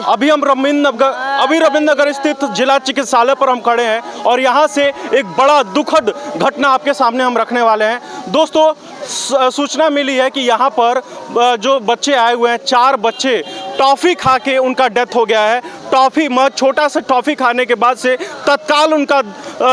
अभी हम रविंद्र नगर स्थित जिला चिकित्सालय पर हम खड़े हैं और यहाँ से एक बड़ा दुखद घटना आपके सामने हम रखने वाले हैं। दोस्तों, सूचना मिली है कि यहाँ पर जो बच्चे आए हुए हैं, 4 बच्चे टॉफ़ी खा के उनका डेथ हो गया है। टॉफ़ी छोटा सा टॉफ़ी खाने के बाद से तत्काल उनका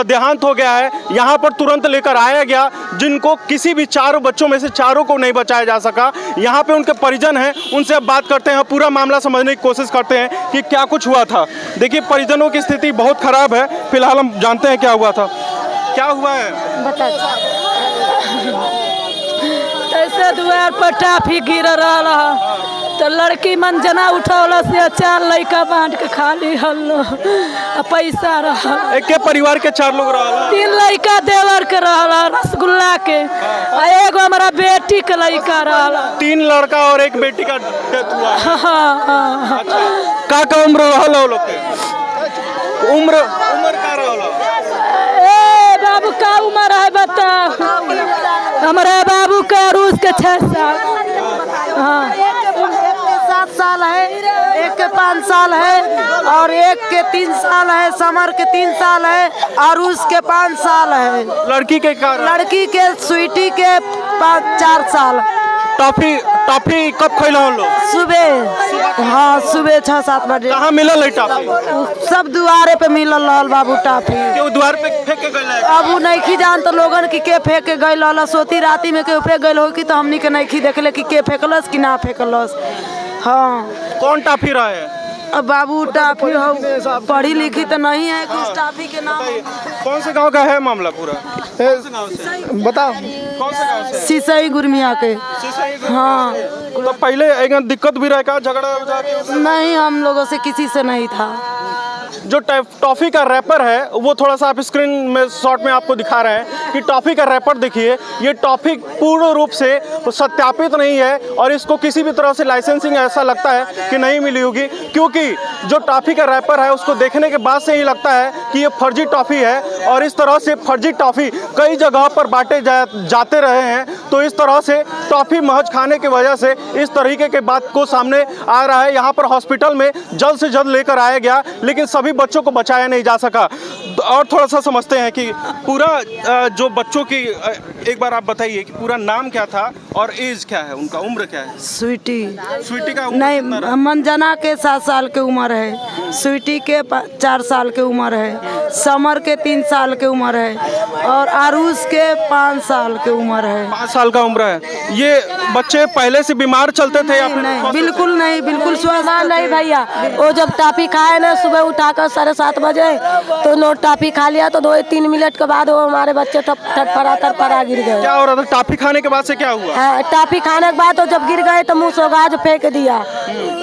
देहांत हो गया है। यहाँ पर तुरंत लेकर आया गया, जिनको किसी भी 4 बच्चों में से 4 को नहीं बचाया जा सका। यहाँ पे उनके परिजन हैं, उनसे अब बात करते हैं, पूरा मामला समझने की कोशिश करते हैं कि क्या कुछ हुआ था। देखिए, परिजनों की स्थिति बहुत ख़राब है। फिलहाल हम जानते हैं क्या हुआ था। क्या हुआ है बता। ऐसे द्वार पर टाफी गिर रहा तो लड़की मन जना उठौला से 4 लड़का बांट के खाली हल्लो पैसा रहा। एक के परिवार के 4 लोग रहा? 3 लड़का देवर के रहा, रसगुल्ला के, एगो हमारा बेटी के लड़का रहा। 3 लड़का और 1 बेटी का डेथ हुआ। हाँ। का उम्र रहा लोग के? उम्र का रहा? बाबू का उम्र है बता? हमारे बाबू का रूस के 6 साल। हाँ, 7 साल है, एक के 5 साल है और एक के 3 साल है, समर के 3 साल है और उसके 5 साल है। लड़की के लड़की के स्वीटी के 4 साल। टॉफी कब खैला हम लोग? सुबह। हाँ, सुबह 6-7 बजे। कहाँ मिलल है टॉफी? सब दुआरे पे मिलल रहल बाबू टॉफी। क्यों द्वार पे फेंक के गए? अब वो नहीं जान तो लोगन की के फेंक के गए रहल। सोती राती में के फेंक गए हो कि तो हमनी के नहीं देखले कि के फेंकलस कि ना फेंकलस। हाँ। कौन टॉफी रहा है? अब बाबू टाफी हो, पढ़ी लिखी तो नहीं है कि इस टाफी के नाम। कौन से गांव का है मामला पूरा? बताओ। कौन से गांव से? सिसई गुरमिया के। हाँ। तो पहले एक दिक्कत भी रहा, झगड़ा नहीं, हम लोगों से किसी से नहीं था। जो टॉफ़ी का रैपर है वो थोड़ा सा आप स्क्रीन में शॉट में आपको दिखा रहे हैं कि टॉफ़ी का रैपर देखिए, ये टॉफ़ी पूर्ण रूप से सत्यापित नहीं है और इसको किसी भी तरह से लाइसेंसिंग ऐसा लगता है कि नहीं मिली होगी, क्योंकि जो टॉफ़ी का रैपर है उसको देखने के बाद से ही लगता है कि ये फर्जी टॉफ़ी है और इस तरह से फर्जी टॉफ़ी कई जगह पर बांटे जाते रहे हैं। तो इस तरह से टॉफ़ी महज खाने की वजह से इस तरीके के बात को सामने आ रहा है। यहाँ पर हॉस्पिटल में जल्द से जल्द लेकर आया गया, लेकिन सभी बच्चों को बचाया नहीं जा सका। और थोड़ा सा समझते हैं कि पूरा जो बच्चों की, एक बार आप बताइए कि पूरा नाम क्या था और एज क्या है, उनका उम्र क्या है? स्वीटी का नहीं, मंजना के 7 साल की उम्र है, स्वीटी के 4 साल की उम्र है, समर के 3 साल की उम्र है और आरुष के 5 साल की उम्र है। 5 साल का उम्र है। ये बच्चे पहले से बीमार चलते थे या फिर? नहीं, बिल्कुल नहीं, बिल्कुल स्वस्थ नहीं भैया। वो जब टाफी खाए ना सुबह उठाकर 7:30 बजे तो नो टाफी खा लिया तो 2-3 मिनट के बाद वो हमारे बच्चे थरपरा गिर गए। क्या हो रहा था? टाफी खाने के बाद से क्या हुआ? हाँ, टाफी खाने के बाद तो जब गिर गए तो मुँह से गाज फेंक दिया,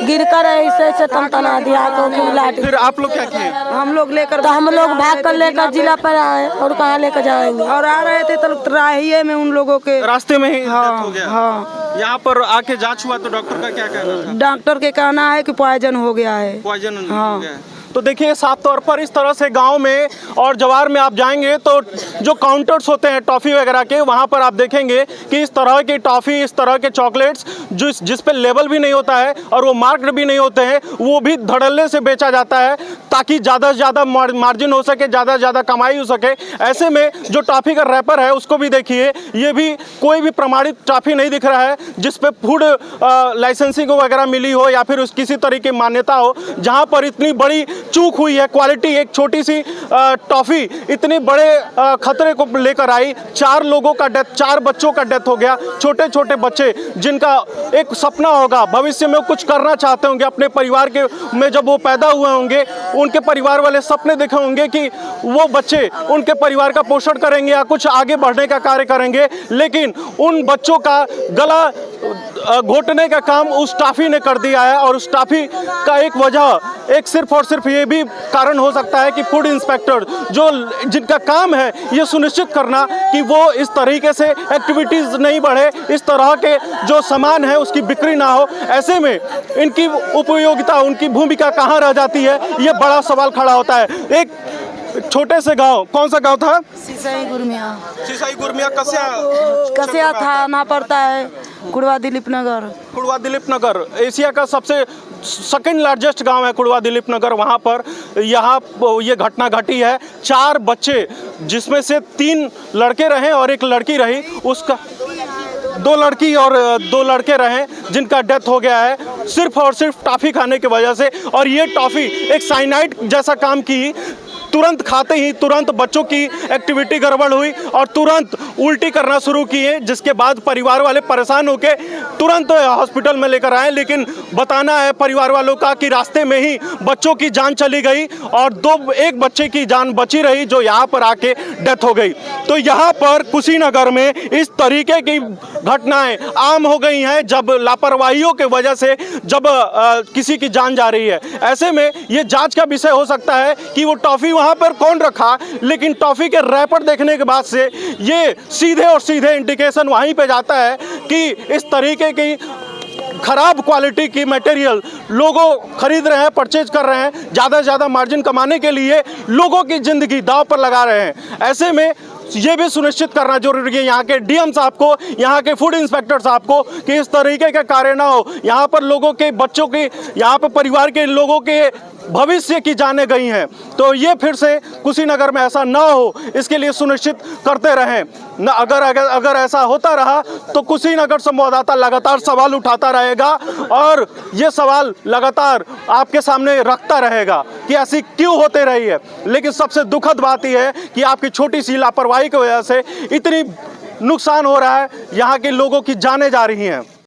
गिर कर ऐसे तनतना दिया तो फिर आप लोग क्या किए? हम लोग लेकर तो हम लोग भाग कर लेकर जिला पर आए और कहाँ लेकर जाएंगे। और आ रहे थे तो राहिए में उन लोगों के रास्ते में ही हाँ, हो गया। हाँ। यहाँ पर आके जांच हुआ तो डॉक्टर का क्या कहना था? डॉक्टर के कहना है कि पॉइजन हो गया है। पॉइजन हाँ। हो गया है। तो देखिए, साफ तौर पर इस तरह से गांव में और जवार में आप जाएंगे तो जो काउंटर्स होते हैं टॉफ़ी वगैरह के, वहां पर आप देखेंगे कि इस तरह की टॉफ़ी, इस तरह के चॉकलेट्स जिस पे लेबल भी नहीं होता है और वो मार्क्ड भी नहीं होते हैं, वो भी धड़ल्ले से बेचा जाता है ताकि ज़्यादा से ज़्यादा मार्जिन हो सके, ज़्यादा से ज़्यादा कमाई हो सके। ऐसे में जो टॉफ़ी का रैपर है उसको भी देखिए, ये भी कोई भी प्रमाणित टॉफ़ी नहीं दिख रहा है जिस पे फूड लाइसेंसिंग वगैरह मिली हो या फिर किसी तरीके की मान्यता हो। जहाँ पर इतनी बड़ी चूक हुई है, क्वालिटी, एक छोटी सी टॉफ़ी इतनी बड़े खतरे को लेकर आई। 4 लोगों का डेथ, 4 बच्चों का डेथ हो गया। छोटे छोटे बच्चे जिनका एक सपना होगा, भविष्य में कुछ करना चाहते होंगे अपने परिवार के में, जब वो पैदा हुए होंगे उनके परिवार वाले सपने देखे होंगे कि वो बच्चे उनके परिवार का पोषण करेंगे या कुछ आगे बढ़ने का कार्य करेंगे, लेकिन उन बच्चों का गला घोटने का काम उस टॉफ़ी ने कर दिया है। और उस टॉफ़ी का एक वजह, एक सिर्फ और सिर्फ ये भी कारण हो सकता है कि फूड इंस्पेक्टर जिनका काम है ये सुनिश्चित करना कि वो इस तरीके से एक्टिविटीज़ नहीं बढ़े, इस तरह के जो सामान है उसकी बिक्री ना हो। ऐसे में इनकी उपयोगिता, उनकी भूमिका कहाँ रह जाती है, ये बड़ा सवाल खड़ा होता है। एक छोटे से गांव, कौन सा गांव था? सिसई गुरमिया। सिसई गुरमिया कसिया थाना पड़ता है, कुड़वा दिलीप नगर। कुड़वा दिलीप नगर एशिया का सबसे सेकंड लार्जेस्ट गांव है कुड़वा दिलीप नगर, वहां पर यहाँ ये घटना घटी है। 4 बच्चे, जिसमें से 3 लड़के रहे और 1 लड़की रही, उसका 2 लड़की और 2 लड़के रहे जिनका डेथ हो गया है सिर्फ और सिर्फ टॉफ़ी खाने की वजह से। और ये टॉफ़ी एक साइनाइड जैसा काम की, तुरंत खाते ही तुरंत बच्चों की एक्टिविटी गड़बड़ हुई और तुरंत उल्टी करना शुरू किए, जिसके बाद परिवार वाले परेशान होकर तुरंत हॉस्पिटल में लेकर आए। लेकिन बताना है परिवार वालों का कि रास्ते में ही बच्चों की जान चली गई और एक बच्चे की जान बची रही, जो यहाँ पर आके डेथ हो गई। तो यहाँ पर कुशीनगर में इस तरीके की घटनाएं आम हो गई हैं, जब लापरवाहियों की वजह से जब किसी की जान जा रही है। ऐसे में ये जांच का विषय हो सकता है कि वो टॉफ़ी वहाँ पर कौन रखा, लेकिन टॉफ़ी के रैपर देखने के बाद से ये सीधे और सीधे इंडिकेशन वहीं पे जाता है कि इस तरीके की खराब क्वालिटी की मटेरियल लोगों खरीद रहे हैं, परचेज कर रहे हैं, ज़्यादा से ज़्यादा मार्जिन कमाने के लिए लोगों की ज़िंदगी दांव पर लगा रहे हैं। ऐसे में ये भी सुनिश्चित करना जरूरी है यहाँ के डीएम साहब को, यहाँ के फूड इंस्पेक्टर साहब को, कि इस तरीके के कार्य ना हो। यहाँ पर लोगों के बच्चों की, यहाँ पर परिवार के लोगों के भविष्य की जाने गई हैं। तो ये फिर से कुशीनगर में ऐसा ना हो, इसके लिए सुनिश्चित करते रहें न। अगर ऐसा होता रहा तो कुशीनगर संवाददाता लगातार सवाल उठाता रहेगा और ये सवाल लगातार आपके सामने रखता रहेगा कि ऐसी क्यों होते रही है। लेकिन सबसे दुखद बात यह है कि आपकी छोटी सी लापरवाही की वजह से इतनी नुकसान हो रहा है, यहाँ के लोगों की जानें जा रही हैं।